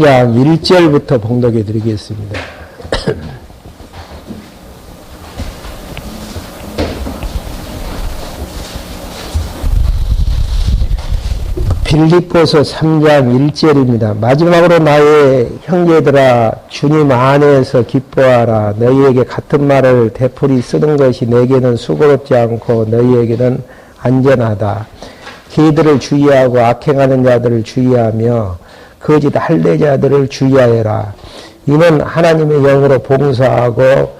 약 1절부터 봉독해 드리겠습니다. 빌립보서 3장 1절입니다. 마지막으로 나의 형제들아 주님 안에서 기뻐하라. 너희에게 같은 말을 되풀이 쓰는 것이 내게는 수고롭지 않고 너희에게는 안전하다. 기들을 주의하고 악행하는 자들을 주의하며 거짓 할례자들을 주의하여라. 이는 하나님의 영으로 봉사하고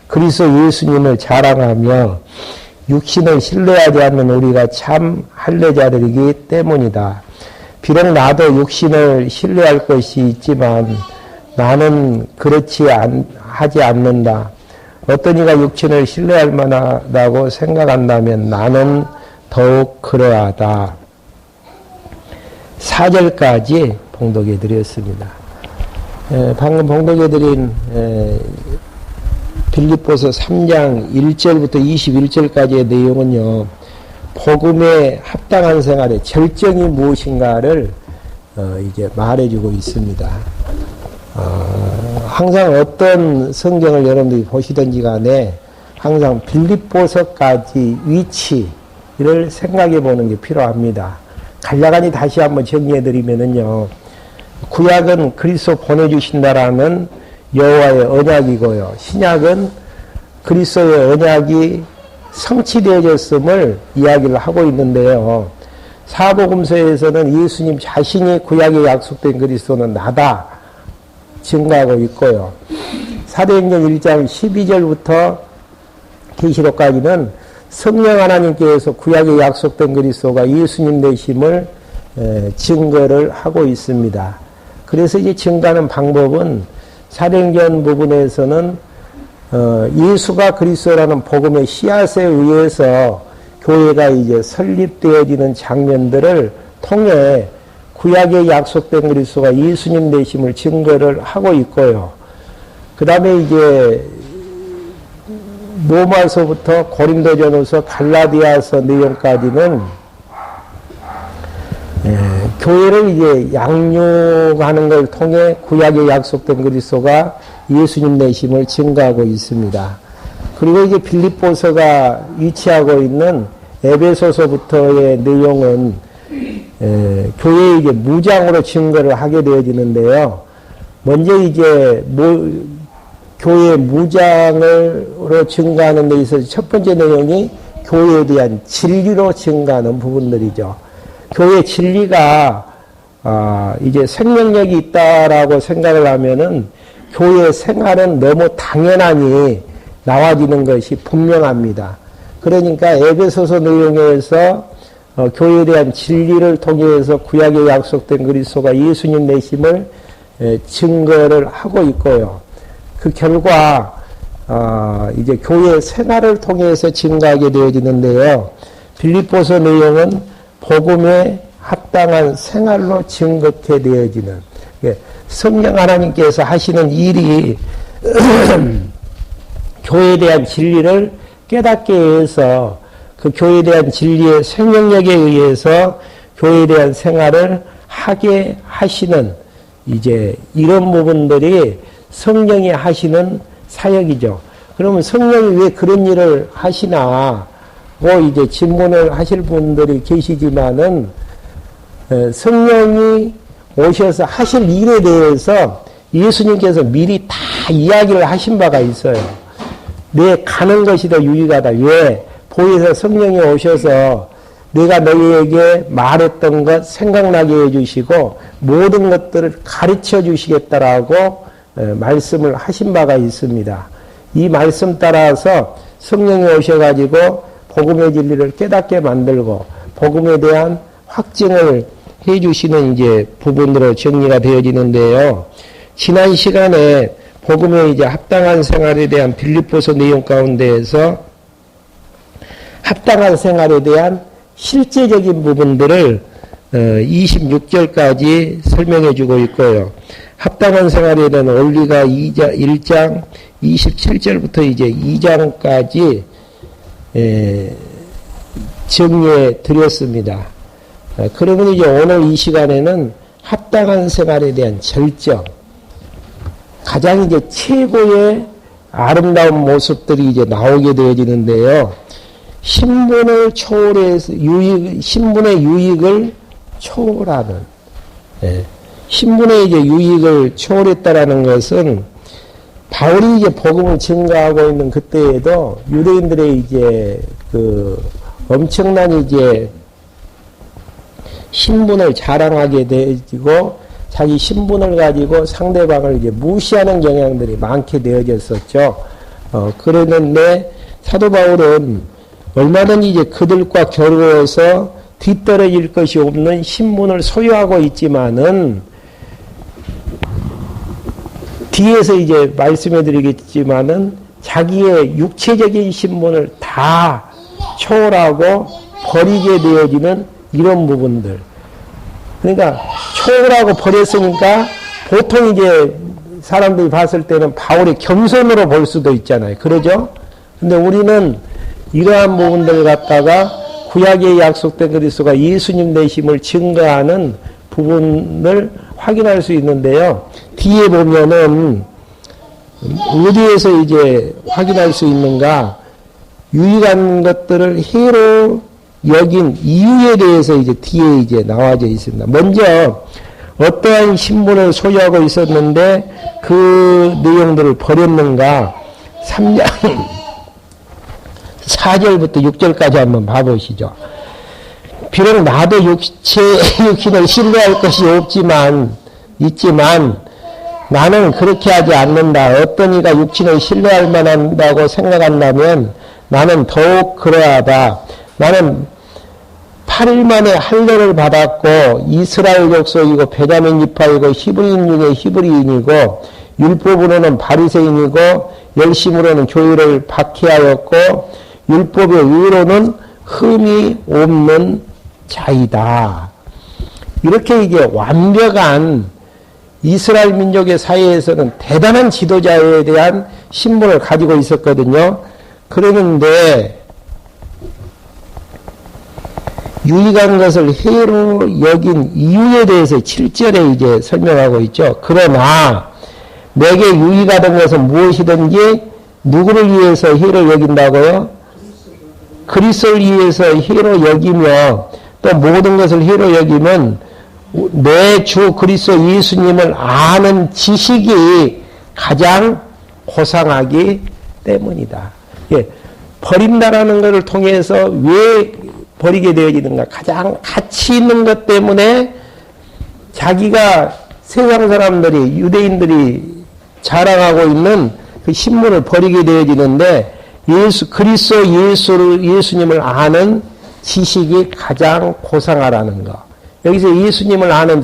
그리스도 예수님을 자랑하며 육신을 신뢰하지 않는 우리가 참 할례자들이기 때문이다. 비록 나도 육신을 신뢰할 것이 있지만 나는 그렇지 하지 않는다. 어떤 이가 육신을 신뢰할 만하다고 생각한다면 나는 더욱 그러하다. 4절까지 봉독해 드렸습니다. 방금 봉독해 드린 빌립보서 3장 1절부터 21절까지의 내용은요, 복음에 합당한 생활의 절정이 무엇인가를 이제 말해주고 있습니다. 항상 어떤 성경을 여러분들이 보시든지 간에 항상 빌립보서까지 위치를 생각해 보는 게 필요합니다. 간략하니 다시 한번 정리해 드리면은요, 구약은 그리스도 보내주신다라는 여호와의 언약이고요, 신약은 그리스도의 언약이 성취되어졌음을 이야기를 하고 있는데요, 사복음서에서는 예수님 자신이 구약에 약속된 그리스도는 나다 증거하고 있고요, 사도행전 1장 12절부터 계시록까지는 성령 하나님께서 구약에 약속된 그리스도가 예수님 되심을 증거를 하고 있습니다. 그래서 이제 증거하는 방법은 사도행전 부분에서는 예수가 그리스도라는 복음의 씨앗에 의해서 교회가 이제 설립되어지는 장면들을 통해 구약에 약속된 그리스도가 예수님 되심을 증거를 하고 있고요. 그 다음에 이제 로마서부터 고린도전후서 갈라디아서 내용까지는 교회를 이제 양육하는 걸 통해 구약에 약속된 그리스도가 예수님 되심을 증거하고 있습니다. 그리고 이제 빌립보서가 위치하고 있는 에베소서부터의 내용은 교회의 이제 무장으로 증거를 하게 되어지는데요. 먼저 이제 교회의 무장으로 증거하는 데 있어서 첫 번째 내용이 교회에 대한 진리로 증거하는 부분들이죠. 교회 진리가 이제 생명력이 있다라고 생각을 하면은 교회 생활은 너무 당연하니 나와지는 것이 분명합니다. 그러니까 에베소서 내용에서 교회에 대한 진리를 통해서 구약에 약속된 그리스도가 예수님 되심을 증거를 하고 있고요. 그 결과 이제 교회 생활을 통해서 증거하게 되어지는데요. 빌립보서 내용은 복음에 합당한 생활로 증거케 되어지는, 성령 하나님께서 하시는 일이 교회에 대한 진리를 깨닫게 해서 그 교회에 대한 진리의 생명력에 의해서 교회에 대한 생활을 하게 하시는 이제 이런 부분들이 성령이 하시는 사역이죠. 그러면 성령이 왜 그런 일을 하시나 고 이제 질문을 하실 분들이 계시지만은 성령이 오셔서 하실 일에 대해서 예수님께서 미리 다 이야기를 하신 바가 있어요. 내 가는 것이 더 유익하다. 왜? 보혜사 성령이 오셔서 내가 너희에게 말했던 것 생각나게 해주시고 모든 것들을 가르쳐 주시겠다라고 말씀을 하신 바가 있습니다. 이 말씀 따라서 성령이 오셔가지고 복음의 진리를 깨닫게 만들고 복음에 대한 확증을 해주시는 이제 부분으로 정리가 되어지는데요. 지난 시간에 복음에 이제 합당한 생활에 대한 빌립보서 내용 가운데에서 합당한 생활에 대한 실제적인 부분들을 26절까지 설명해 주고 있고요. 합당한 생활에 대한 원리가 1장 27절부터 이제 2장까지 정리해 드렸습니다. 그러면 이제 오늘 이 시간에는 합당한 생활에 대한 절정, 가장 이제 최고의 아름다운 모습들이 이제 나오게 되어지는데요. 신분을 초월해서 신분의 유익을 초월하는, 신분의 이제 유익을 초월했다라는 것은 바울이 이제 복음을 증거하고 있는 그때에도 유대인들의 이제 그 엄청난 이제 신분을 자랑하게 되어지고 자기 신분을 가지고 상대방을 이제 무시하는 경향들이 많게 되어졌었죠. 그랬는데 사도 바울은 얼마든지 이제 그들과 겨루어서 뒤떨어질 것이 없는 신분을 소유하고 있지만은 뒤에서 이제 말씀해 드리겠지만은 자기의 육체적인 신분을 다 초월하고 버리게 되어지는 이런 부분들. 그러니까 초월하고 버렸으니까 보통 이제 사람들이 봤을 때는 바울의 겸손으로 볼 수도 있잖아요. 그러죠? 근데 우리는 이러한 부분들을 갖다가 구약에 약속된 그리스도가 예수님 되심을 증거하는 부분을 확인할 수 있는데요. 뒤에 보면은 어디에서 이제 확인할 수 있는가? 유익한 것들을 해로 여긴 이유에 대해서 이제 뒤에 이제 나와져 있습니다. 먼저 어떠한 신분을 소유하고 있었는데 그 내용들을 버렸는가? 3장 4절부터 6절까지 한번 봐보시죠. 비록 나도 육신을 신뢰할 것이 있지만 나는 그렇게 하지 않는다. 어떤 이가 육신을 신뢰할 만한다고 생각한다면 나는 더욱 그러하다. 나는 8일 만에 할례를 받았고 이스라엘 족속이고 베냐민 지파이고 히브리인 중에 히브리인이고 율법으로는 바리새인이고 열심으로는 교회를 박해하였고 율법의 의로는 흠이 없는 자이다. 이렇게 이제 완벽한 이스라엘 민족의 사회에서는 대단한 지도자에 대한 신분을 가지고 있었거든요. 그러는데 유익한 것을 해로 여긴 이유에 대해서 7절에 이제 설명하고 있죠. 그러나 내게 유익하던 것은 무엇이든지 누구를 위해서 해로 여긴다고요? 그리스도를 위해서 해로 여기며 또 모든 것을 해로 여기면 내 주 그리스도 예수님을 아는 지식이 가장 고상하기 때문이다. 예, 버린다라는 것을 통해서 왜 버리게 되어지는가? 가장 가치 있는 것 때문에 자기가 세상 사람들이 유대인들이 자랑하고 있는 그 신분을 버리게 되어지는데 그리스도 예수님을 아는 지식이 가장 고상하라는 거. 여기서 예수님을 아는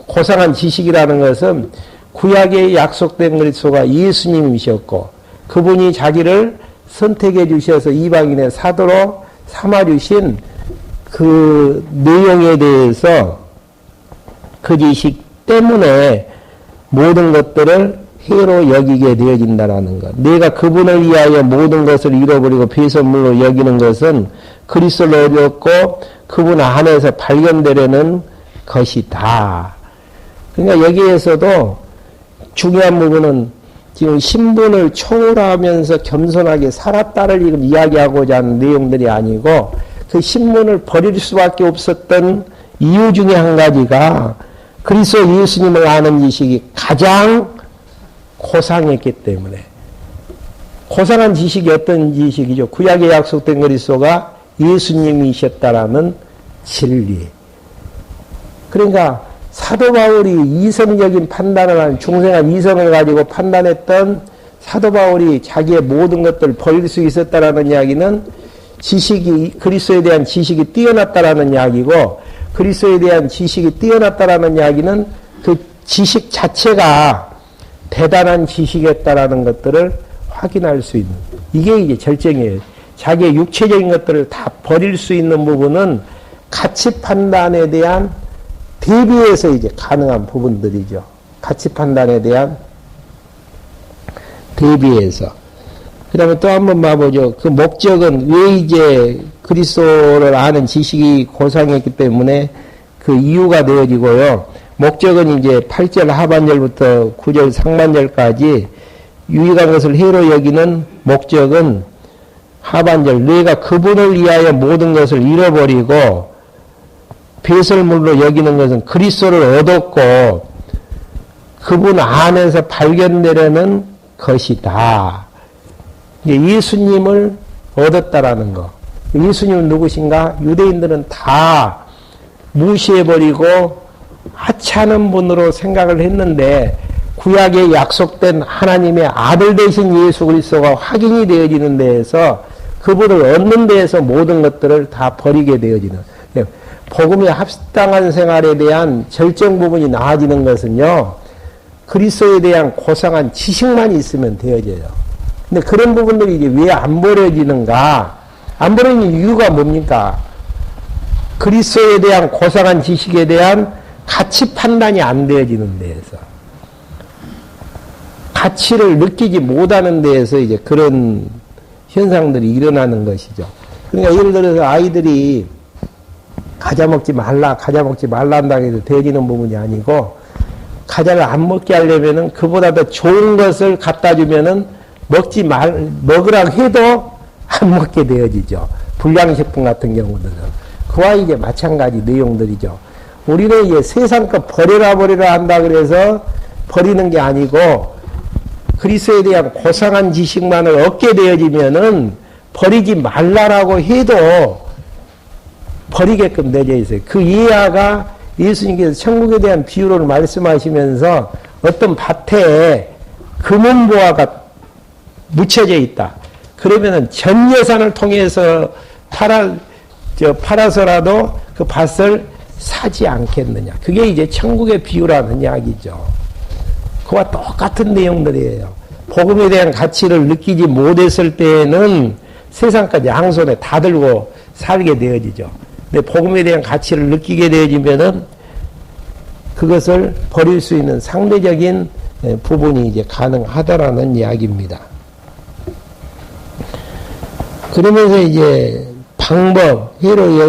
고상한 지식이라는 것은 구약에 약속된 그리스도가 예수님이셨고 그분이 자기를 선택해 주셔서 이방인의 사도로 삼아 주신 그 내용에 대해서 그 지식 때문에 모든 것들을 해로 여기게 되어진다라는 것. 내가 그분을 위하여 모든 것을 잃어버리고 배설물로 여기는 것은 그리스도를 얻었고 그분 안에서 발견되려는 것이다. 그러니까 여기에서도 중요한 부분은 지금 신분을 초월하면서 겸손하게 살았다를 지금 이야기하고자 하는 내용들이 아니고 그 신분을 버릴 수밖에 없었던 이유 중에 한 가지가 그리스도 예수님을 아는 지식이 가장 고상했기 때문에. 고상한 지식이 어떤 지식이죠? 구약에 약속된 그리스도가 예수님이셨다라는 진리. 그러니까 사도 바울이 이성적인 판단을 한 중생한 이성을 가지고 판단했던 사도 바울이 자기의 모든 것들을 버릴 수 있었다라는 이야기는 지식이 그리스도에 대한 지식이 뛰어났다라는 이야기고 그리스도에 대한 지식이 뛰어났다라는 이야기는 그 지식 자체가 대단한 지식이었다라는 것들을 확인할 수 있는 이게 이제 절정이에요. 자기의 육체적인 것들을 다 버릴 수 있는 부분은 가치 판단에 대한 대비해서 이제 가능한 부분들이죠. 가치 판단에 대한 대비해서. 그 다음에 또 한 번 봐보죠. 그 목적은 왜 이제 그리스도를 아는 지식이 고상했기 때문에 그 이유가 되어지고요. 목적은 이제 8절 하반절부터 9절 상반절까지 유익한 것을 해로 여기는 목적은 하반절 너희가 그분을 위하여 모든 것을 잃어버리고 배설물로 여기는 것은 그리스도를 얻었고 그분 안에서 발견되려는 것이다. 예수님을 얻었다라는 거. 예수님은 누구신가? 유대인들은 다 무시해버리고 하찮은 분으로 생각을 했는데 구약에 약속된 하나님의 아들 되신 예수 그리스도가 확인이 되어지는 데에서 그분을 얻는 데에서 모든 것들을 다 버리게 되어지는 복음에 합당한 생활에 대한 절정 부분이 나아지는 것은요. 그리스도에 대한 고상한 지식만 있으면 되어져요. 근데 그런 부분들이 이제 왜 안 버려지는가? 안 버려지는 이유가 뭡니까? 그리스도에 대한 고상한 지식에 대한 가치 판단이 안 되어지는 데에서 가치를 느끼지 못하는 데에서 이제 그런 현상들이 일어나는 것이죠. 그러니까 예를 들어서 아이들이 과자 먹지 말라 한다고 해도 되어지는 부분이 아니고 과자를 안 먹게 하려면은 그보다 더 좋은 것을 갖다 주면은 먹으라고 해도 안 먹게 되어지죠. 불량식품 같은 경우들은. 그와 이제 마찬가지 내용들이죠. 우리는 이제 세상 거 버려라 한다 그래서 버리는 게 아니고 그리스도에 대한 고상한 지식만을 얻게 되어지면은 버리지 말라라고 해도 버리게끔 되어 있어요. 그 이하가 예수님께서 천국에 대한 비유를 말씀하시면서 어떤 밭에 금은보화가 묻혀져 있다. 그러면은 전 예산을 통해서 팔아서라도 그 밭을 사지 않겠느냐. 그게 이제 천국의 비유라는 이야기죠. 그와 똑같은 내용들이에요. 복음에 대한 가치를 느끼지 못했을 때에는 세상까지 양손에 다 들고 살게 되어지죠. 근데 복음에 대한 가치를 느끼게 되어지면은 그것을 버릴 수 있는 상대적인 부분이 이제 가능하다라는 이야기입니다. 그러면서 이제 방법, 해로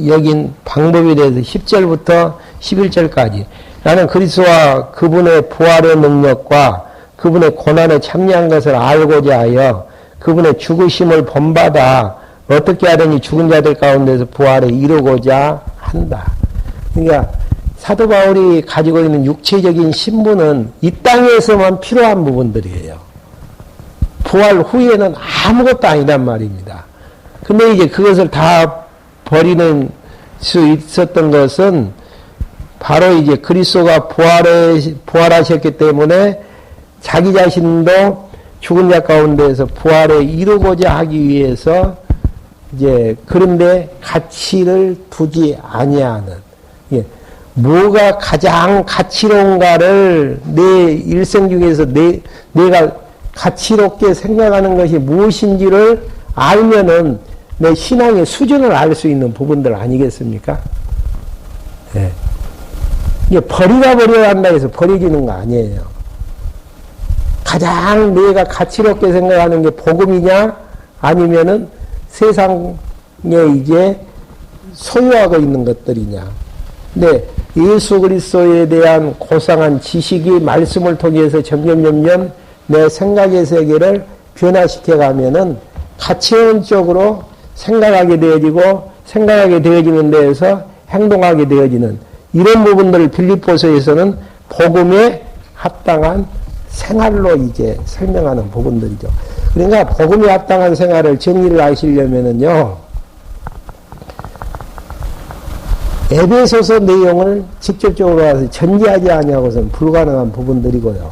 여긴 방법에 대해서 10절부터 11절까지 나는 그리스도와 그분의 부활의 능력과 그분의 고난에 참여한 것을 알고자 하여 그분의 죽으심을 본받아 어떻게 하든지 죽은 자들 가운데서 부활에 이루고자 한다. 그러니까 사도 바울이 가지고 있는 육체적인 신분은 이 땅에서만 필요한 부분들이에요. 부활 후에는 아무것도 아니란 말입니다. 근데 이제 그것을 다 버리는 수 있었던 것은 바로 이제 그리스도가 부활하셨기 때문에 자기 자신도 죽은 자 가운데에서 부활에 이루고자 하기 위해서 이제 그런데 가치를 두지 아니하는 뭐가 가장 가치로운가를 내 일생 중에서 내가 가치롭게 생각하는 것이 무엇인지를 알면은 내 신앙의 수준을 알 수 있는 부분들 아니겠습니까? 예. 이게 버려야 한다 해서 버려지는 거 아니에요. 가장 내가 가치롭게 생각하는 게 복음이냐? 아니면은 세상에 이제 소유하고 있는 것들이냐? 근데 예수 그리스도에 대한 고상한 지식이 말씀을 통해서 점점 내 생각의 세계를 변화시켜 가면은 가치론적으로 생각하게 되어지고 생각하게 되어지는 데에서 행동하게 되어지는 이런 부분들을 빌립보서에서는 복음에 합당한 생활로 이제 설명하는 부분들이죠. 그러니까 복음에 합당한 생활을 정리를 하시려면은요, 에베소서 내용을 직접적으로 와서 전개하지 아니하고서는 불가능한 부분들이고요.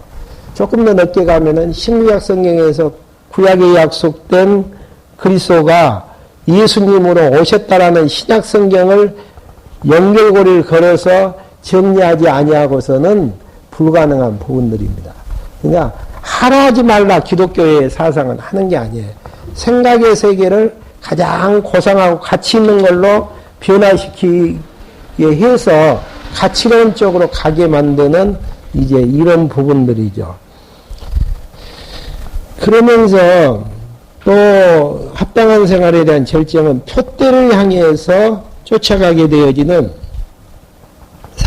조금 더 늦게 가면은 신구약 성경에서 구약에 약속된 그리스도가 예수님으로 오셨다라는 신약 성경을 연결고리를 걸어서 정리하지 아니하고서는 불가능한 부분들입니다. 그러니까 하라 하지 말라 기독교의 사상은 하는 게 아니에요. 생각의 세계를 가장 고상하고 가치 있는 걸로 변화시키게 해서 가치로운 쪽으로 가게 만드는 이제 이런 부분들이죠. 그러면서 또 합당한 생활에 대한 절정은 표대를 향해서 쫓아가게 되어지는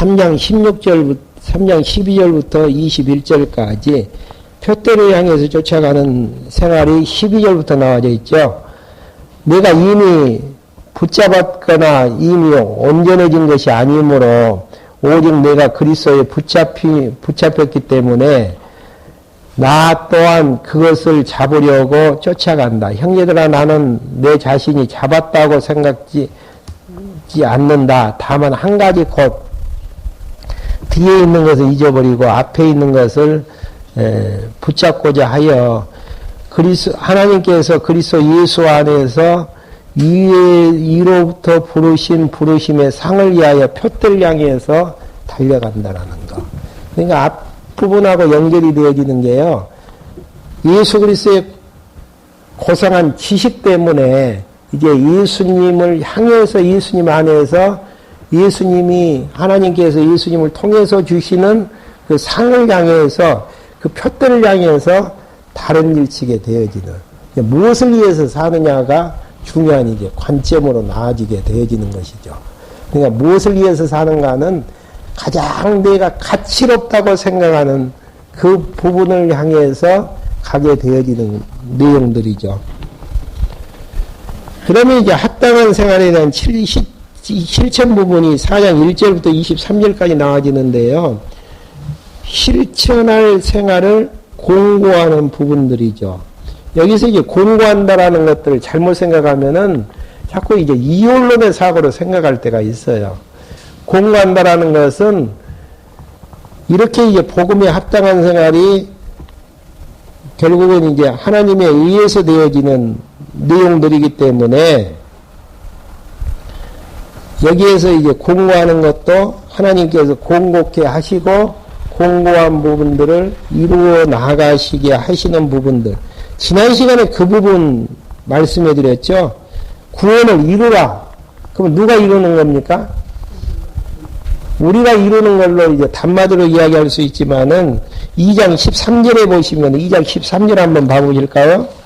3장 12절부터 21절까지 표대를 향해서 쫓아가는 생활이 12절부터 나와져 있죠. 내가 이미 붙잡았거나 이미 온전해진 것이 아니므로 오직 내가 그리스도에 붙잡혔기 때문에 나 또한 그것을 잡으려고 쫓아간다. 형제들아, 나는 내 자신이 잡았다고 생각지 않는다. 다만 한 가지 곧 뒤에 있는 것을 잊어버리고 앞에 있는 것을 붙잡고자 하여 하나님께서 그리스도 예수 안에서 이로부터 부르심의 상을 위하여 표대를 향해서 달려간다라는 거. 그러니까 앞부분하고 연결이 되어지는 게요. 예수 그리스도의 고상한 지식 때문에 이제 예수님을 향해서 예수님 안에서 예수님이 하나님께서 예수님을 통해서 주시는 그 상을 향해서 그 표대를 향해서 다른 일치게 되어지는, 무엇을 위해서 사느냐가 중요한 이제 관점으로 나아지게 되어지는 것이죠. 그러니까 무엇을 위해서 사는가는 가장 내가 가치롭다고 생각하는 그 부분을 향해서 가게 되어지는 내용들이죠. 그러면 이제 합당한 생활에 대한 실천 부분이 4장 1절부터 23절까지 나와지는데요. 실천할 생활을 공고하는 부분들이죠. 여기서 이제 공고한다라는 것들을 잘못 생각하면은 자꾸 이제 이원론의 사고로 생각할 때가 있어요. 공고한다라는 것은 이렇게 이제 복음에 합당한 생활이 결국은 이제 하나님에 의해서 되어지는 내용들이기 때문에 여기에서 이제 공고하는 것도 하나님께서 공고케 하시고 공고한 부분들을 이루어 나가시게 하시는 부분들. 지난 시간에 그 부분 말씀해 드렸죠. 구원을 이루라. 그럼 누가 이루는 겁니까? 우리가 이루는 걸로 이제 단마디로 이야기할 수 있지만은 2장 13절에 보시면 2장 13절 한번 봐보실까요?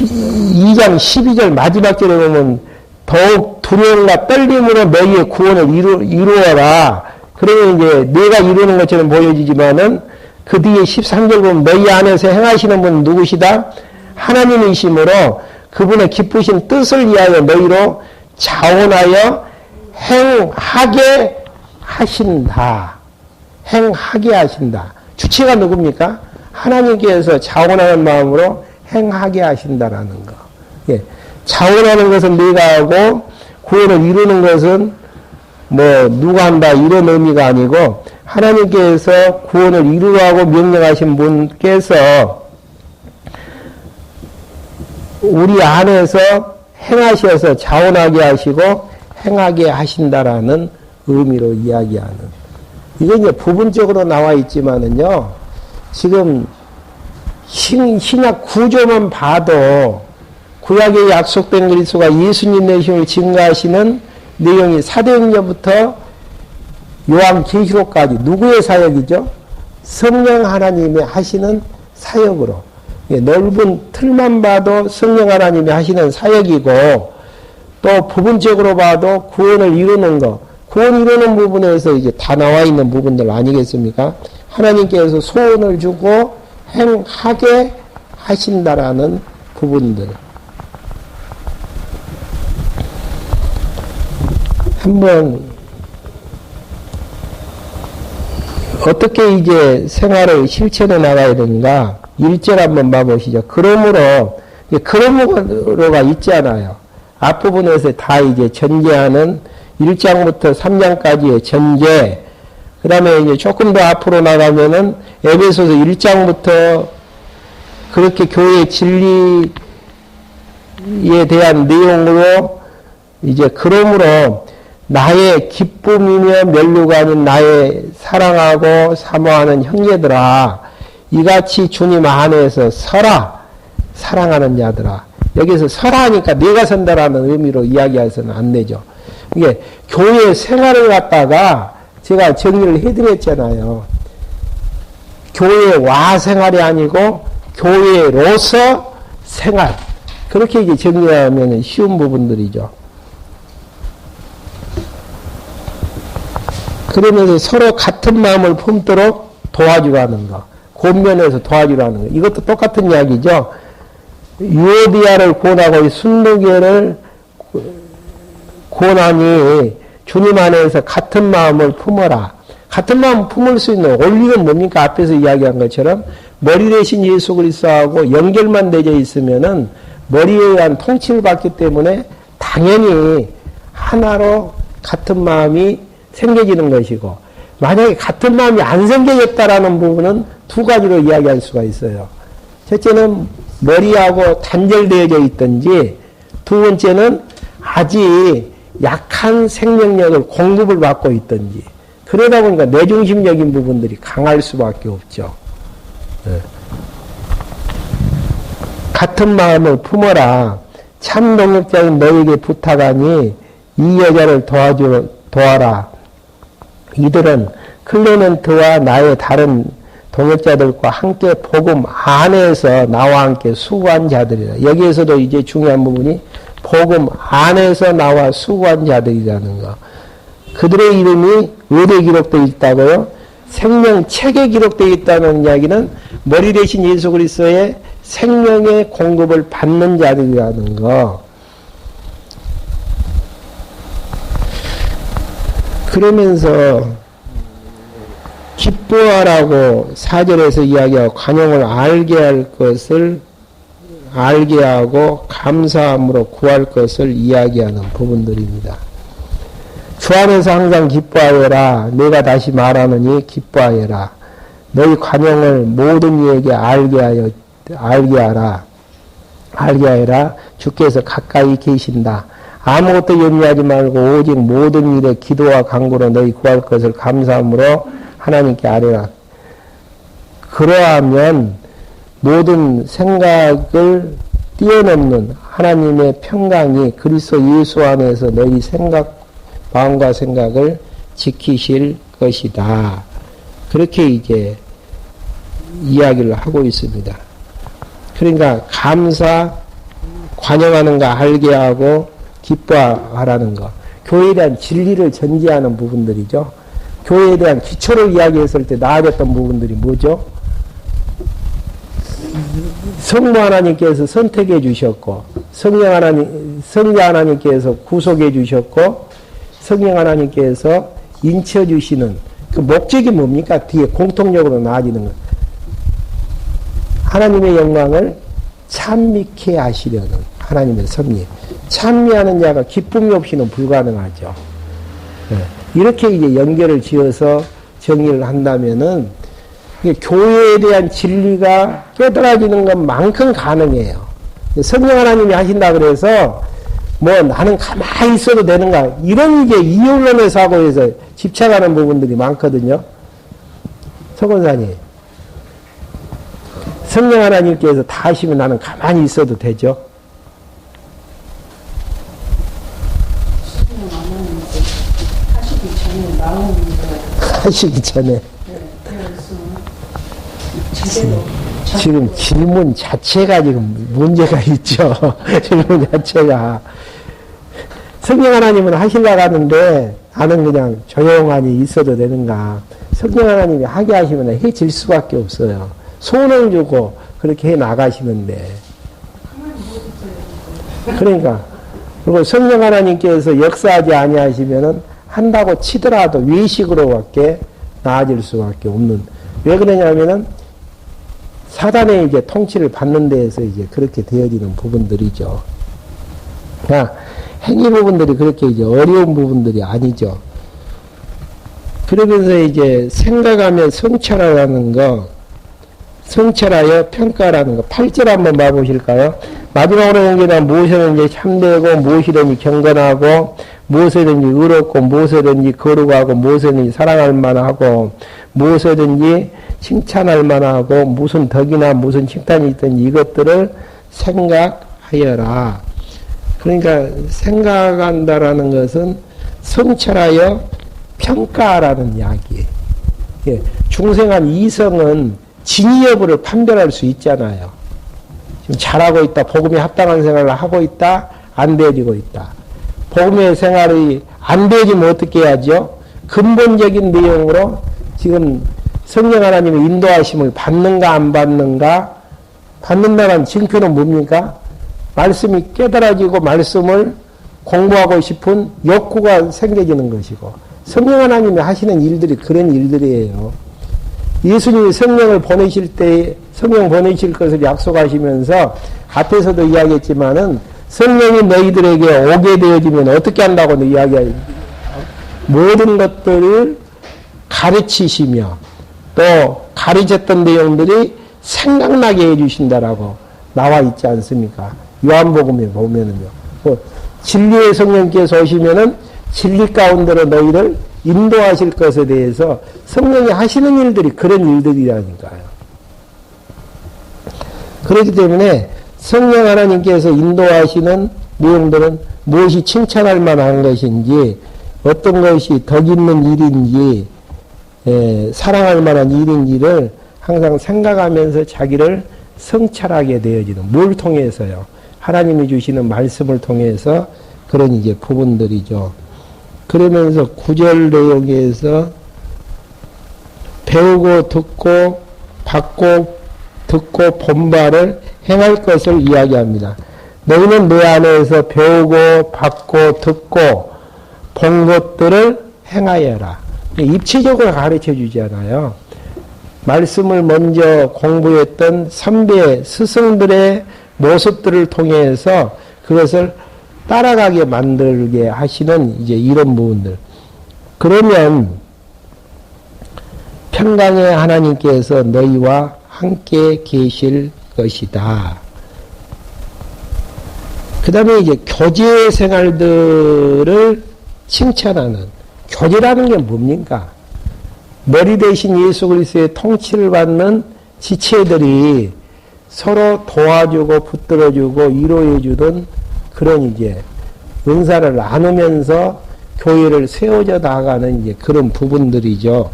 2장 12절 마지막 절에 보면 더욱 두려움과 떨림으로 너희의 구원을 이루어라. 그러면 이제 내가 이루는 것처럼 보여지지만은 그 뒤에 13절 보면 너희 안에서 행하시는 분은 누구시다? 하나님이시므로 그분의 기쁘신 뜻을 위하여 너희로 자원하여 행하게 하신다. 행하게 하신다. 주체가 누굽니까? 하나님께서 자원하는 마음으로 행하게 하신다라는 거. 예. 자원하는 것은 내가 하고 구원을 이루는 것은 뭐 누가 한다 이런 의미가 아니고 하나님께서 구원을 이루라고 명령하신 분께서 우리 안에서 행하셔서 자원하게 하시고 행하게 하신다라는 의미로 이야기하는, 이게 이제 부분적으로 나와 있지만은요, 지금 신약 구조만 봐도 구약에 약속된 그리스도가 예수님 내심을 증거하시는 내용이 사도행전부터 요한계시록까지 누구의 사역이죠? 성령 하나님이 하시는 사역으로, 넓은 틀만 봐도 성령 하나님이 하시는 사역이고, 또 부분적으로 봐도 구원을 이루는 것, 구원 이루는 부분에서 이제 다 나와 있는 부분들 아니겠습니까? 하나님께서 소원을 주고 행하게 하신다라는 부분들. 한번 어떻게 이제 생활을 실천해 나가야 되는가? 1절 한번 봐보시죠. 그러므로가 있잖아요. 앞부분에서 다 이제 전제하는 1장부터 3장까지의 전제, 그 다음에 이제 조금 더 앞으로 나가면은 에베소서 1장부터 그렇게 교회의 진리에 대한 내용으로 이제 그러므로 나의 기쁨이며 면류가 아닌 나의 사랑하고 사모하는 형제들아, 이같이 주님 안에서 서라, 사랑하는 자들아. 여기서 서라 하니까 내가 선다라는 의미로 이야기해서는 안 되죠. 이게 교회 생활을 갖다가 제가 정리를 해드렸잖아요. 교회 와 생활이 아니고 교회로서 생활. 그렇게 이제 정리하면 쉬운 부분들이죠. 그러면서 서로 같은 마음을 품도록 도와주라는 거. 권면에서 도와주라는 거. 이것도 똑같은 이야기죠. 유오디아를 권하고 순도계를 권하니 주님 안에서 같은 마음을 품어라. 같은 마음 품을 수 있는 원리는 뭡니까? 앞에서 이야기한 것처럼 머리 대신 예수 그리스도하고 연결만 되어 있으면은 머리에 의한 통치를 받기 때문에 당연히 하나로 같은 마음이 생겨지는 것이고, 만약에 같은 마음이 안 생겨졌다라는 부분은 두 가지로 이야기할 수가 있어요. 첫째는 머리하고 단절되어져 있든지, 두 번째는 아직 약한 생명력을 공급을 받고 있든지, 그러다 보니까 내중심적인 부분들이 강할 수밖에 없죠. 네. 같은 마음을 품어라. 참 동역자인 너에게 부탁하니 이 여자를 도와라. 이들은 클레멘트와 나의 다른 동역자들과 함께 복음 안에서 나와 함께 수고한 자들이라. 여기에서도 이제 중요한 부분이 복음 안에서 나와 수고한 자들이라는 거. 그들의 이름이 어디에 기록되어 있다고요? 생명책에 기록되어 있다는 이야기는 머리 대신 예수 그리스도의 생명의 공급을 받는 자들이라는 거. 그러면서 기뻐하라고 4절에서 이야기하고 관용을 알게 할 것을 알게 하고 감사함으로 구할 것을 이야기하는 부분들입니다. 주 안에서 항상 기뻐하여라. 내가 다시 말하느니 기뻐하여라. 너희 관용을 모든 이에게 알게 하여라. 주께서 가까이 계신다. 아무것도 염려하지 말고 오직 모든 일에 기도와 간구로 너희 구할 것을 감사함으로 하나님께 아뢰라. 그러하면 모든 생각을 뛰어넘는 하나님의 평강이 그리스도 예수 안에서 너희 마음과 생각을 지키실 것이다. 그렇게 이제 이야기를 하고 있습니다. 그러니까 감사, 관용하는 거 알게 하고 기뻐하라는 거. 교회에 대한 진리를 전제하는 부분들이죠. 교회에 대한 기초를 이야기했을 때 나아졌던 부분들이 뭐죠? 성부 하나님께서 선택해 주셨고, 성령 하나님께서 구속해 주셨고, 성령 하나님께서 인쳐 주시는 그 목적이 뭡니까? 뒤에 공통적으로 나아지는 것. 하나님의 영광을 찬미케 하시려는 하나님의 섭리. 찬미하는 자가 기쁨이 없이는 불가능하죠. 이렇게 이제 연결을 지어서 정리를 한다면은 교회에 대한 진리가 깨달아지는 것만큼 가능해요. 성령 하나님이 하신다 그래서 뭐 나는 가만히 있어도 되는가 이런 이제 이혼론의 사고에서 집착하는 부분들이 많거든요. 서권사님, 성령 하나님께서 다 하시면 나는 가만히 있어도 되죠? 하시기 전에. 지금 질문 자체가 지금 문제가 있죠. 질문 자체가. 성령 하나님은 하시려고 하는데 나는 그냥 조용하니 있어도 되는가. 성령 하나님이 하게 하시면 해질 수밖에 없어요. 손을 주고 그렇게 해 나가시면 돼. 그러니까. 그리고 성령 하나님께서 역사하지 아니하시면은 한다고 치더라도 외식으로밖에 나아질 수밖에 없는. 왜 그러냐면은 사단의 이제 통치를 받는 데에서 이제 그렇게 되어지는 부분들이죠. 그러니까 행위 부분들이 그렇게 이제 어려운 부분들이 아니죠. 그러면서 이제 생각하면 성찰하라는 거, 성찰하여 평가라는 거, 8절 한번 봐보실까요? 마지막으로 연결한 무엇이든지 참되고, 무엇이든지 경건하고, 무엇이든지 의롭고, 무엇이든지 거룩하고, 무엇이든지 사랑할 만하고, 무엇이든지 칭찬할 만하고, 무슨 덕이나 무슨 칭찬이 있든지 이것들을 생각하여라. 그러니까 생각한다라는 것은 성찰하여 평가라는 이야기예요. 예, 중생한 이성은 진위 여부를 판별할 수 있잖아요. 지금 잘하고 있다, 복음에 합당한 생활을 하고 있다, 안 되어지고 있다. 복음의 생활이 안 되어지면 어떻게 해야죠? 근본적인 내용으로 지금 성령 하나님의 인도하심을 받는가 안 받는가? 받는다는 증표는 뭡니까? 말씀이 깨달아지고 말씀을 공부하고 싶은 욕구가 생겨지는 것이고, 성령 하나님이 하시는 일들이 그런 일들이에요. 예수님이 성령을 보내실 때, 성령 보내실 것을 약속하시면서 앞에서도 이야기했지만은 성령이 너희들에게 오게 되어지면 어떻게 한다고 이야기해요. 모든 것들을 가르치시며 또 가르쳤던 내용들이 생각나게 해주신다라고 나와 있지 않습니까? 요한복음에 보면은요. 진리의 성령께서 오시면은 진리 가운데로 너희를 인도하실 것에 대해서 성령이 하시는 일들이 그런 일들이라니까요. 그렇기 때문에 성령 하나님께서 인도하시는 내용들은 무엇이 칭찬할 만한 것인지, 어떤 것이 덕 있는 일인지, 사랑할 만한 일인지를 항상 생각하면서 자기를 성찰하게 되어지는, 뭘 통해서요? 하나님이 주시는 말씀을 통해서 그런 이제 부분들이죠. 그러면서 구절 내용에서 배우고 듣고 받고 듣고 본 바를 행할 것을 이야기합니다. 너희는 내 안에서 배우고 받고 듣고 본 것들을 행하여라. 입체적으로 가르쳐 주잖아요. 말씀을 먼저 공부했던 선배, 스승들의 모습들을 통해서 그것을 따라가게 만들게 하시는 이제 이런 부분들. 그러면 평강의 하나님께서 너희와 함께 계실 것이다. 그 다음에 이제 교제 생활들을 칭찬하는, 교제라는 게 뭡니까? 머리 대신 예수 그리스도의 통치를 받는 지체들이 서로 도와주고 붙들어주고 위로해주던 그런 이제 은사를 나누면서 교회를 세워져 나가는 이제 그런 부분들이죠.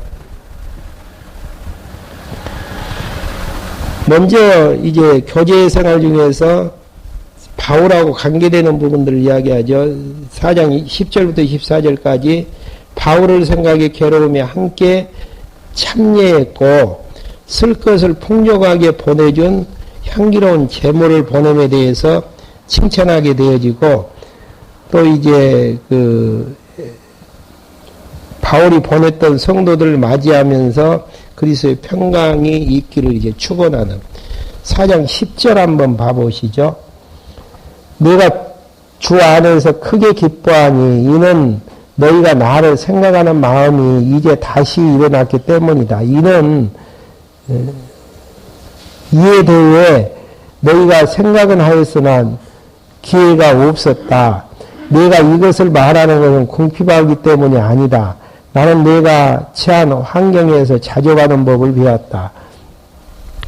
먼저 이제 교제 생활 중에서 바울하고 관계되는 부분들을 이야기하죠. 4장 10절부터 14절까지 바울을 생각해 괴로움에 함께 참여했고 쓸 것을 풍족하게 보내준 향기로운 제물을 보냄에 대해서 칭찬하게 되어지고, 또 이제 바울이 보냈던 성도들을 맞이하면서 그리스도의 평강이 있기를 이제 축원하는 4장 10절 한번 봐보시죠. 내가 주 안에서 크게 기뻐하니 이는 너희가 나를 생각하는 마음이 이제 다시 일어났기 때문이다. 이는 이에 대해 너희가 생각은 하였으나 기회가 없었다. 내가 이것을 말하는 것은 궁핍하기 때문이 아니다. 나는 내가 처한 환경에서 자족하는 법을 배웠다.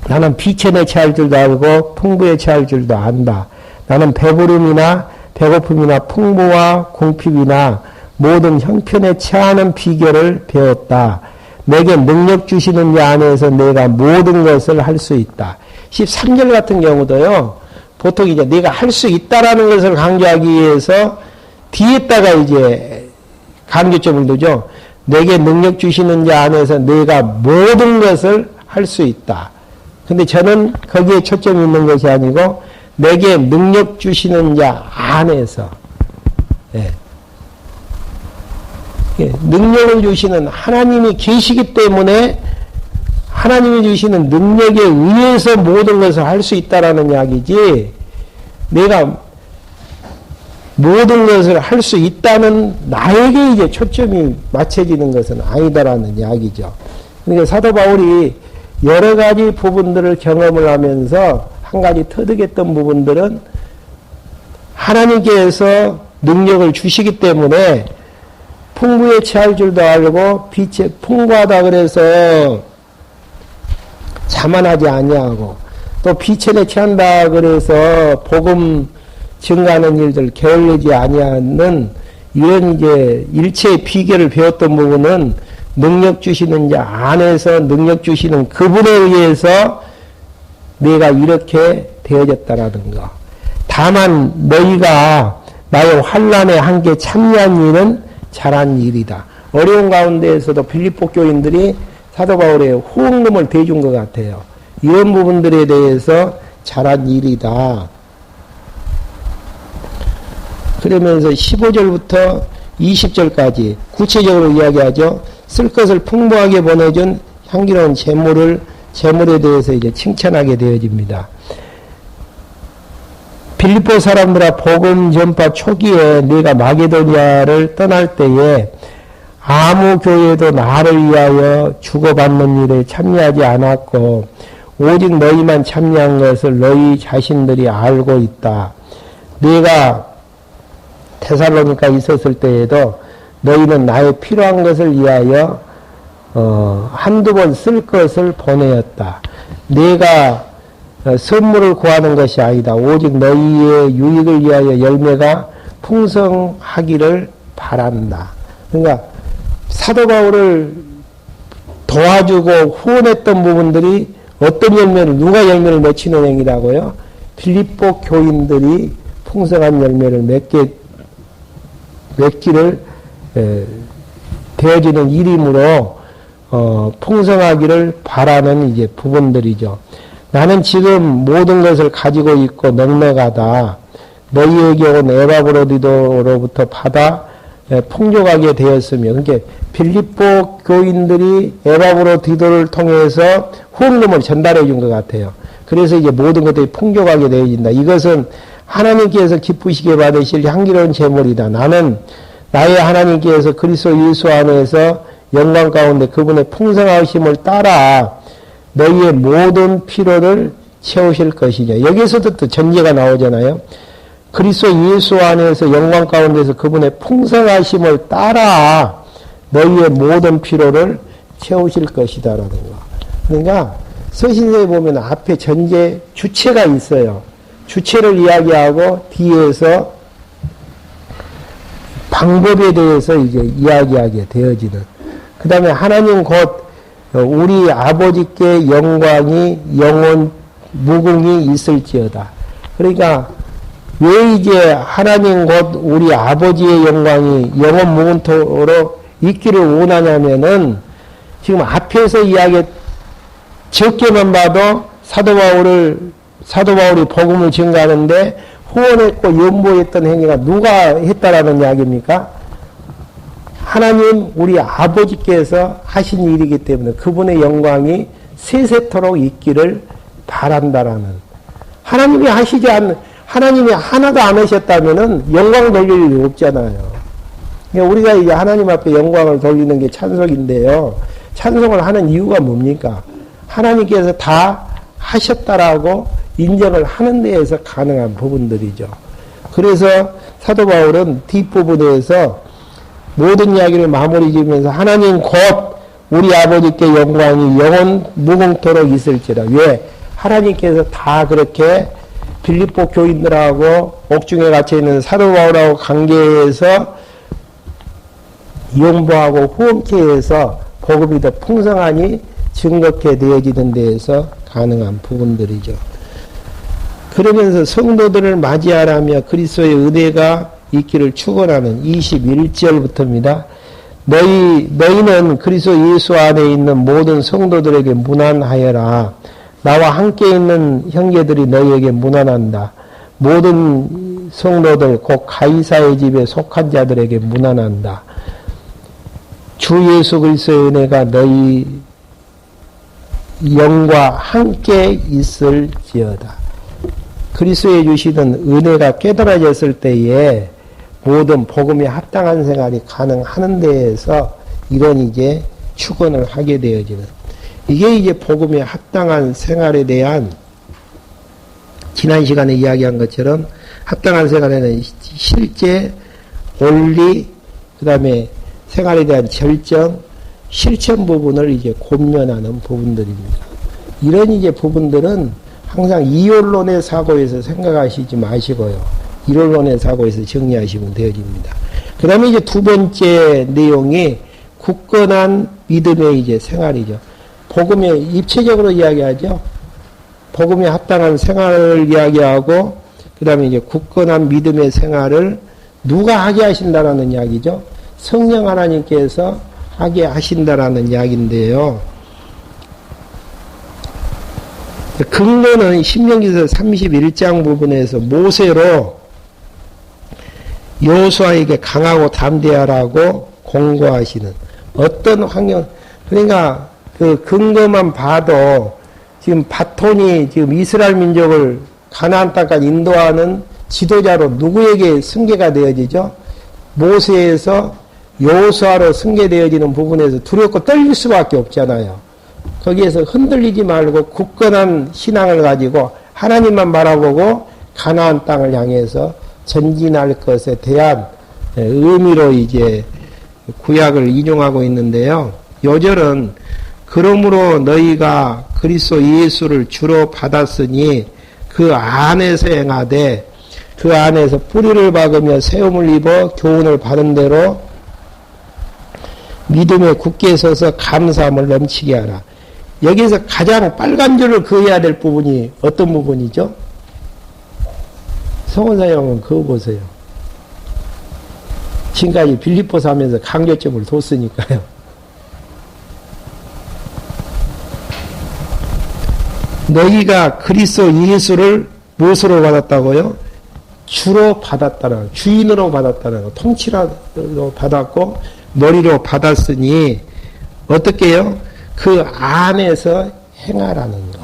나는 비천에 처할 줄도 알고 풍부에 처할 줄도 안다. 나는 배부름이나 배고픔이나 풍부와 궁핍이나 모든 형편에 처하는 비결을 배웠다. 내게 능력 주시는 자 안에서 내가 모든 것을 할 수 있다. 13절 같은 경우도요, 보통 이제 내가 할 수 있다라는 것을 강조하기 위해서 뒤에다가 이제 강조점을 두죠. 내게 능력 주시는 자 안에서 내가 모든 것을 할 수 있다. 근데 저는 거기에 초점이 있는 것이 아니고 내게 능력 주시는 자 안에서, 예. 예, 능력을 주시는 하나님이 계시기 때문에 하나님이 주시는 능력에 의해서 모든 것을 할 수 있다라는 이야기지, 내가 모든 것을 할 수 있다는 나에게 이제 초점이 맞춰지는 것은 아니다라는 이야기죠. 그러니까 사도 바울이 여러 가지 부분들을 경험을 하면서 한 가지 터득했던 부분들은 하나님께서 능력을 주시기 때문에 풍부에 처할 줄도 알고 빛에 풍부하다 그래서 자만하지 아니하고, 또 비천에 처한다 그래서 복음 증가하는 일들 게을르지 아니하는 이런 이제 일체의 비결을 배웠던 부분은 능력 주시는 자 안에서 능력 주시는 그분에 의해서 내가 이렇게 되어졌다라는 거. 다만 너희가 나의 환난에 함께 참여한 일은 잘한 일이다. 어려운 가운데에서도 빌립보 교인들이 사도 바울의 호응름을 대준 것 같아요. 이런 부분들에 대해서 잘한 일이다. 그러면서 15절부터 20절까지 구체적으로 이야기하죠. 쓸 것을 풍부하게 보내준 향기로운 재물에 대해서 이제 칭찬하게 되어집니다. 빌립보 사람들아, 복음 전파 초기에 내가 마게도니아를 떠날 때에 아무 교회도 나를 위하여 주고받는 일에 참여하지 않았고 오직 너희만 참여한 것을 너희 자신들이 알고 있다. 내가 데살로니가 있었을 때에도 너희는 나의 필요한 것을 위하여 한두 번 쓸 것을 보내었다. 내가 선물을 구하는 것이 아니다. 오직 너희의 유익을 위하여 열매가 풍성하기를 바란다. 그러니까 사도 바울을 도와주고 후원했던 부분들이 어떤 열매를, 누가 열매를 맺히는 행위라고요? 빌립보 교인들이 풍성한 열매를 맺기를 되어지는 일이므로 풍성하기를 바라는 이제 부분들이죠. 나는 지금 모든 것을 가지고 있고 넉넉하다. 너희에게 온 에바브로디도로부터 받아 풍족하게 되었으며, 그러니까 빌립보 교인들이 에바브로디도를 통해서 후원금을 전달해 준 것 같아요. 그래서 이제 모든 것들이 풍족하게 되어진다. 이것은 하나님께서 기쁘시게 받으실 향기로운 제물이다. 나는 나의 하나님께서 그리스도 예수 안에서 영광 가운데 그분의 풍성하심을 따라 너희의 모든 필요를 채우실 것이냐. 여기에서도 또 전제가 나오잖아요. 그리스도 예수 안에서 영광 가운데서 그분의 풍성하심을 따라 너희의 모든 필요를 채우실 것이다라는 거. 그러니까 서신서에 보면 앞에 전제 주체가 있어요. 주체를 이야기하고 뒤에서 방법에 대해서 이제 이야기하게 되어지는. 그 다음에 하나님 곧 우리 아버지께 영광이 영원 무궁히 있을지어다. 그러니까 왜 이제 하나님 곧 우리 아버지의 영광이 영원 무궁토록 있기를 원하냐면은 지금 앞에서 이야기 적게만 봐도 사도 바울이 복음을 증가하는데 후원했고 연보했던 행위가 누가 했다라는 이야기입니까? 하나님 우리 아버지께서 하신 일이기 때문에 그분의 영광이 세세토록 있기를 바란다라는. 하나님이 하나님이 하나도 안 하셨다면은 영광 돌릴 일이 없잖아요. 그러니까 우리가 이제 하나님 앞에 영광을 돌리는 게 찬송인데요. 찬송을 하는 이유가 뭡니까? 하나님께서 다 하셨다라고 인정을 하는 데에서 가능한 부분들이죠. 그래서 사도 바울은 뒷부분에서 모든 이야기를 마무리 지으면서 하나님 곧 우리 아버지께 영광이 영원 무궁토록 있을지라. 왜? 하나님께서 다 그렇게 빌립보 교인들하고 옥중에 갇혀있는 사도 바울하고 관계에서 용보하고 후원케 해서 복음이 더 풍성하니 증거케 되어지는 데에서 가능한 부분들이죠. 그러면서 성도들을 맞이하라며 그리스도의 은혜가 있기를 축원하는 21절부터입니다. 너희는 그리스도 예수 안에 있는 모든 성도들에게 문안하여라. 나와 함께 있는 형제들이 너희에게 문안한다. 모든 성도들 곧 가이사의 집에 속한 자들에게 문안한다. 주 예수 그리스도의 은혜가 너희 영과 함께 있을지어다. 그리스도에 주시는 은혜가 깨달아졌을 때에 모든 복음에 합당한 생활이 가능하는 데에서 이런 이제 축원을 하게 되어지는, 이게 이제 복음에 합당한 생활에 대한, 지난 시간에 이야기한 것처럼 합당한 생활에는 실제, 원리, 그 다음에 생활에 대한 절정, 실천 부분을 이제 곤면하는 부분들입니다. 이런 이제 부분들은 항상 이원론의 사고에서 생각하시지 마시고요. 이론론의 사고에서 정리하시면 되어집니다. 그 다음에 이제 두 번째 내용이 굳건한 믿음의 이제 생활이죠. 복음에 입체적으로 이야기하죠. 복음에 합당한 생활을 이야기하고, 그 다음에 이제 굳건한 믿음의 생활을 누가 하게 하신다라는 이야기죠. 성령 하나님께서 하게 하신다라는 이야기인데요. 근거는 신명기서 31장 부분에서 모세로 여호수아에게 강하고 담대하라고 공고하시는 어떤 환경, 그러니까 그 근거만 봐도 지금 바톤이 지금 이스라엘 민족을 가나안 땅까지 인도하는 지도자로 누구에게 승계가 되어지죠? 모세에서 여호수아로 승계되어지는 부분에서 두렵고 떨릴 수밖에 없잖아요. 거기에서 흔들리지 말고 굳건한 신앙을 가지고 하나님만 바라보고 가나안 땅을 향해서 전진할 것에 대한 의미로 이제 구약을 인용하고 있는데요. 요절은 그러므로 너희가 그리스도 예수를 주로 받았으니 그 안에서 행하되 그 안에서 뿌리를 박으며 세움을 입어 교훈을 받은 대로 믿음에 굳게 서서 감사함을 넘치게 하라. 여기에서 가장 빨간 줄을 그어야 될 부분이 어떤 부분이죠? 성원사 형은 그거 보세요. 지금까지 빌립보서 하면서 강조점을 뒀으니까요. 너희가 그리스도 예수를 무엇으로 받았다고요? 주로 받았다는, 주인으로 받았다는 거, 통치로 받았고 머리로 받았으니 어떻게 해요? 그 안에서 행하라는 거.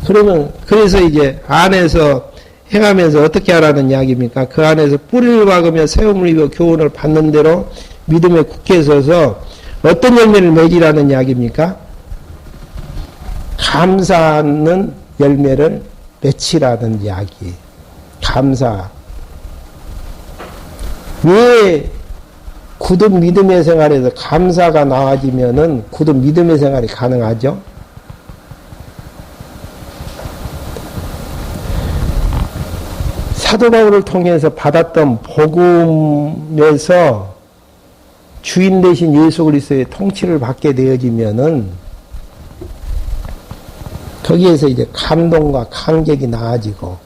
그러면 그래서 이제 안에서 행하면서 어떻게 하라는 이야기입니까? 그 안에서 뿌리를 박으며 세움을 입어 교훈을 받는 대로 믿음에 굳게 서서 어떤 열매를 맺으라는 이야기입니까? 감사하는 열매를 맺히라는 이야기. 감사. 왜 굳은 믿음의 생활에서 감사가 나와지면은 굳은 믿음의 생활이 가능하죠? 사도 바울을 통해서 받았던 복음에서 주인 되신 예수 그리스도의 통치를 받게 되어지면은 거기에서 이제 감동과 감격이 나아지고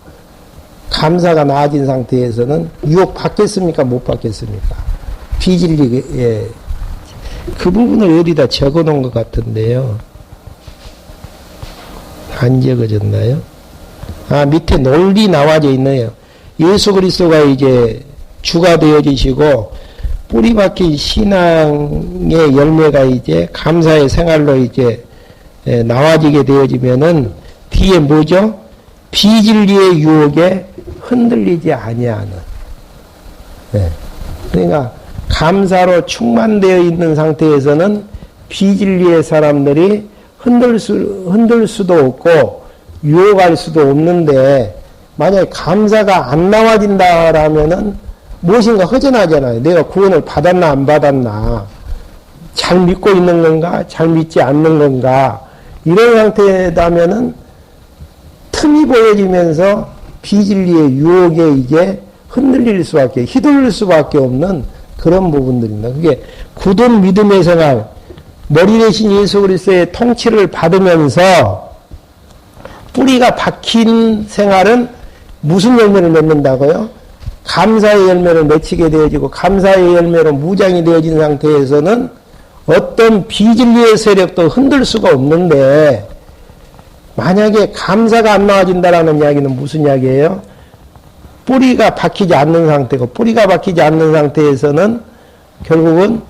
감사가 나아진 상태에서는 유혹 받겠습니까? 못 받겠습니까? 비진리에 그 부분을 어디다 적어 놓은 것 같은데요. 안 적어졌나요? 아, 밑에 논리 나와져 있네요. 예수 그리스도가 이제 주가 되어지시고 뿌리 박힌 신앙의 열매가 이제 감사의 생활로 이제 나와지게 되어지면은 뒤에 뭐죠? 비진리의 유혹에 흔들리지 아니하는. 네. 그러니까 감사로 충만되어 있는 상태에서는 비진리의 사람들이 흔들 수도 없고 유혹할 수도 없는데 만약에 감사가 안 나와진다라면은 무엇인가 허전하잖아요. 내가 구원을 받았나 안 받았나, 잘 믿고 있는 건가 잘 믿지 않는 건가, 이런 상태라면은 틈이 보여지면서 비진리의 유혹에 이게 흔들릴 수밖에, 휘둘릴 수밖에 없는 그런 부분들입니다. 그게 굳은 믿음의 생활, 머리 대신 예수 그리스도의 통치를 받으면서 뿌리가 박힌 생활은 무슨 열매를 맺는다고요? 감사의 열매를 맺히게 되어지고 감사의 열매로 무장이 되어진 상태에서는 어떤 비진리의 세력도 흔들 수가 없는데, 만약에 감사가 안 나와진다라는 이야기는 무슨 이야기예요? 뿌리가 박히지 않는 상태고, 뿌리가 박히지 않는 상태에서는 결국은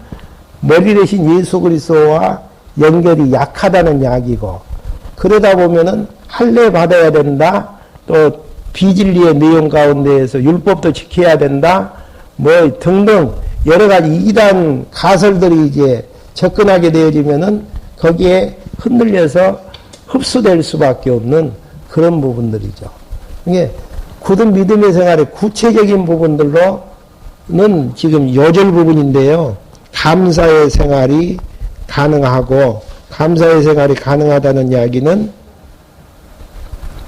머리 대신 예수 그리스도와 연결이 약하다는 이야기고, 그러다 보면은 할례 받아야 된다, 또 비진리의 내용 가운데에서 율법도 지켜야 된다, 뭐 등등 여러 가지 이단 가설들이 이제 접근하게 되어지면은 거기에 흔들려서 흡수될 수밖에 없는 그런 부분들이죠. 이게 굳은 믿음의 생활의 구체적인 부분들로는 지금 요절 부분인데요. 감사의 생활이 가능하고, 감사의 생활이 가능하다는 이야기는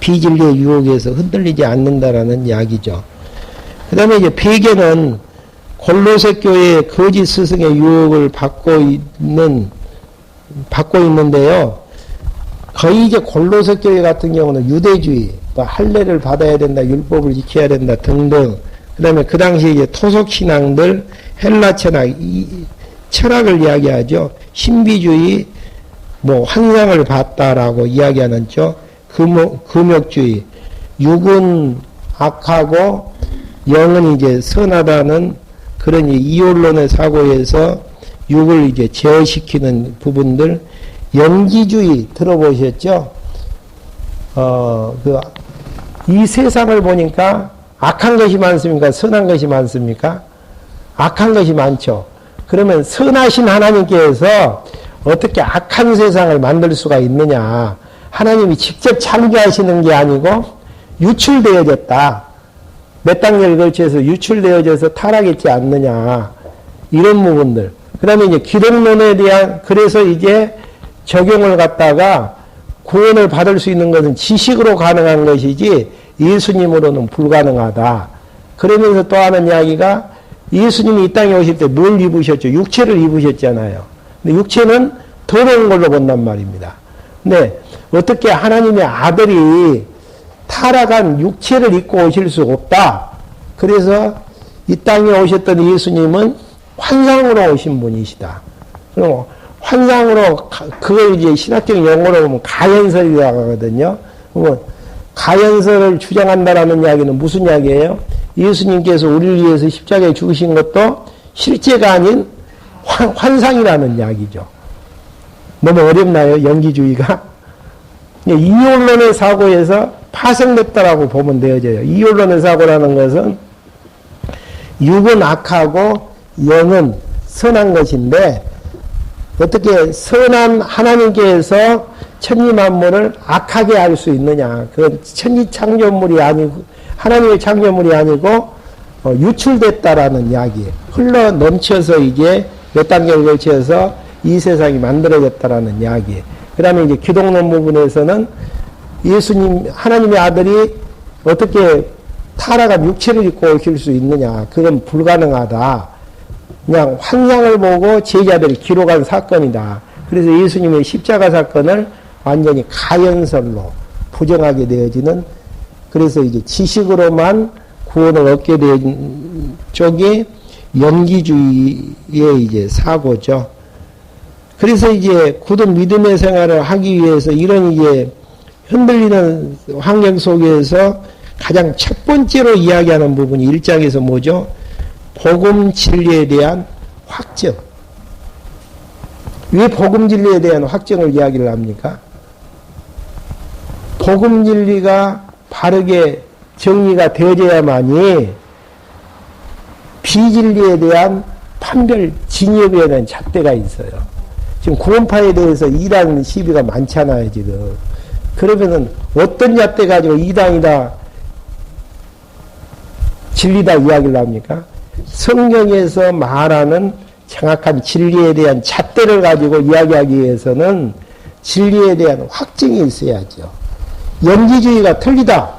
비진리의 유혹에서 흔들리지 않는다라는 이야기죠. 그 다음에 이제 배경은 골로새 교회의 거짓 스승의 유혹을 받고 있는데요. 거의 이제 골로새 교회 같은 경우는 유대주의, 또 할례를 받아야 된다, 율법을 지켜야 된다 등등. 그 다음에 그 당시에 이제 토속 신앙들, 헬라 철학, 철학을 이야기하죠. 신비주의, 뭐 환상을 봤다라고 이야기하는 쪽, 금욕주의, 육은 악하고 영은 이제 선하다는 그런 이혼론의 사고에서 육을 이제 제어시키는 부분들, 영지주의 들어보셨죠? 이 세상을 보니까 악한 것이 많습니까? 선한 것이 많습니까? 악한 것이 많죠. 그러면 선하신 하나님께서 어떻게 악한 세상을 만들 수가 있느냐? 하나님이 직접 창조하시는 게 아니고 유출되어졌다. 몇 단계를 걸쳐서 유출되어져서 타락했지 않느냐. 이런 부분들. 그 다음에 이제 기독론에 대한, 그래서 이제 적용을 갖다가 구원을 받을 수 있는 것은 지식으로 가능한 것이지 예수님으로는 불가능하다. 그러면서 또 하는 이야기가 예수님이 이 땅에 오실 때 뭘 입으셨죠? 육체를 입으셨잖아요. 근데 육체는 더러운 걸로 본단 말입니다. 근데 어떻게 하나님의 아들이 타락한 육체를 입고 오실 수 없다. 그래서 이 땅에 오셨던 예수님은 환상으로 오신 분이시다. 그럼 환상으로, 그걸 이제 신학적 용어로 보면 가연설이라고 하거든요. 그러면 가연설을 주장한다라는 이야기는 무슨 이야기예요? 예수님께서 우리를 위해서 십자가에 죽으신 것도 실제가 아닌 환상이라는 이야기죠. 너무 어렵나요? 연기주의가? 이혼론의 사고에서 파생됐다라고 보면 되어져요. 이혼론의 사고라는 것은 육은 악하고 영은 선한 것인데 어떻게 선한 하나님께서 천지만물을 악하게 할 수 있느냐. 그건 천지 창조물이 아니고 하나님의 창조물이 아니고 유출됐다라는 이야기예요. 흘러 넘쳐서 이제 몇 단계를 걸쳐서 이 세상이 만들어졌다라는 이야기예요. 그 다음에 이제 기독론 부분에서는 예수님, 하나님의 아들이 어떻게 타락한 육체를 입고 오실 수 있느냐. 그건 불가능하다. 그냥 환상을 보고 제자들이 기록한 사건이다. 그래서 예수님의 십자가 사건을 완전히 가연설로 부정하게 되어지는, 그래서 이제 지식으로만 구원을 얻게 된 쪽이 연기주의의 이제 사고죠. 그래서 이제 굳은 믿음의 생활을 하기 위해서 이런 이제 흔들리는 환경 속에서 가장 첫 번째로 이야기하는 부분이 1장에서 뭐죠? 복음 진리에 대한 확정. 왜 복음 진리에 대한 확정을 이야기를 합니까? 복음 진리가 바르게 정리가 되어져야만이 비진리에 대한 판별, 진입에 대한 잣대가 있어요. 지금 구원파에 대해서 이단 시비가 많잖아요, 지금. 그러면은 어떤 잣대 가지고 이단이다, 진리다 이야기를 합니까? 성경에서 말하는 정확한 진리에 대한 잣대를 가지고 이야기하기 위해서는 진리에 대한 확증이 있어야죠. 연기주의가 틀리다,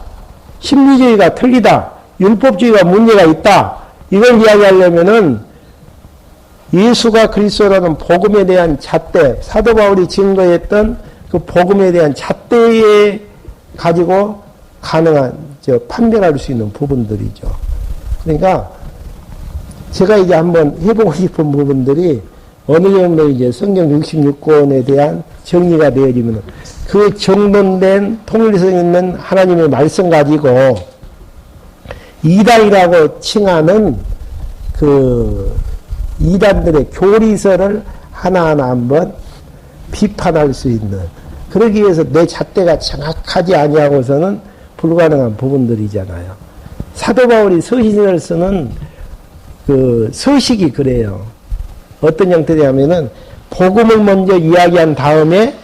심리주의가 틀리다, 율법주의가 문제가 있다, 이걸 이야기하려면은 예수가 그리스도라는 복음에 대한 잣대, 사도 바울이 증거했던 그 복음에 대한 잣대에 가지고 가능한, 판별할 수 있는 부분들이죠. 그러니까 제가 이제 한번 해보고 싶은 부분들이 어느 정도 이제 성경 66권에 대한 정리가 되어지면 그 정돈된 통일성 있는 하나님의 말씀 가지고 이단이라고 칭하는 그 이단들의 교리서를 하나하나 한번 비판할 수 있는, 그러기 위해서 내 잣대가 정확하지 아니하고서는 불가능한 부분들이잖아요. 사도 바울이 서신을 쓰는 그 서식이 그래요. 어떤 형태냐면은 복음을 먼저 이야기한 다음에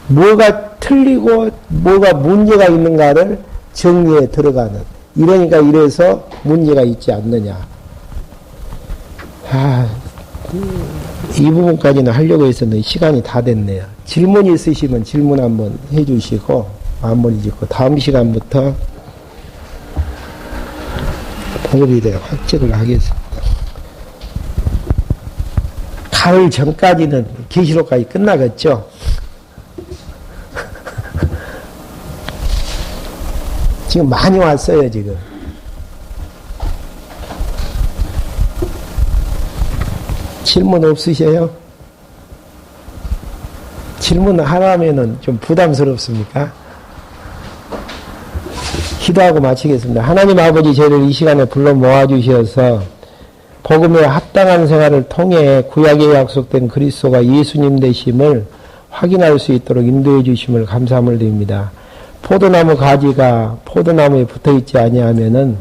뭐가 틀리고 뭐가 문제가 있는가를 정리해 들어가는, 이러니까 이래서 문제가 있지 않느냐. 이 부분까지는 하려고 했었는데 시간이 다 됐네요. 질문 있으시면 질문 한번 해주시고 마무리 짓고 다음 시간부터 복음에 대해 확증을 하겠습니다. 가을 전까지는 계시록까지 끝나겠죠. 지금 많이 왔어요, 지금. 질문 없으세요? 질문 하나면은 좀 부담스럽습니까? 기도하고 마치겠습니다. 하나님 아버지, 저희를 이 시간에 불러 모아주셔서 복음에 합당한 생활을 통해 구약에 약속된 그리스도가 예수님 되심을 확인할 수 있도록 인도해 주심을 감사함을 드립니다. 포도나무 가지가 포도나무에 붙어있지 아니하면은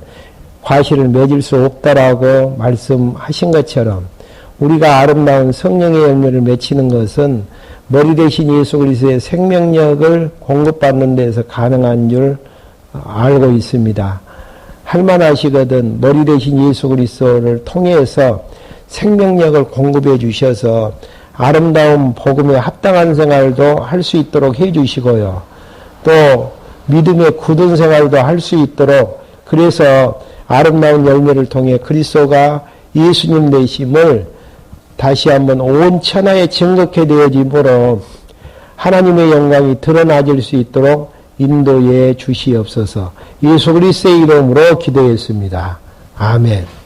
과실을 맺을 수 없다라고 말씀하신 것처럼 우리가 아름다운 성령의 열매를 맺히는 것은 머리 대신 예수 그리스도의 생명력을 공급받는 데서 가능한 줄 알고 있습니다. 할만하시거든 머리 대신 예수 그리스도를 통해서 생명력을 공급해 주셔서 아름다운 복음에 합당한 생활도 할 수 있도록 해 주시고요. 또 믿음의 굳은 생활도 할 수 있도록 그래서 아름다운 열매를 통해 그리스도가 예수님 되심을 다시 한번 온 천하에 증거케 되어짐으로 하나님의 영광이 드러나질 수 있도록 인도해 주시옵소서. 예수 그리스도의 이름으로 기도했습니다. 아멘.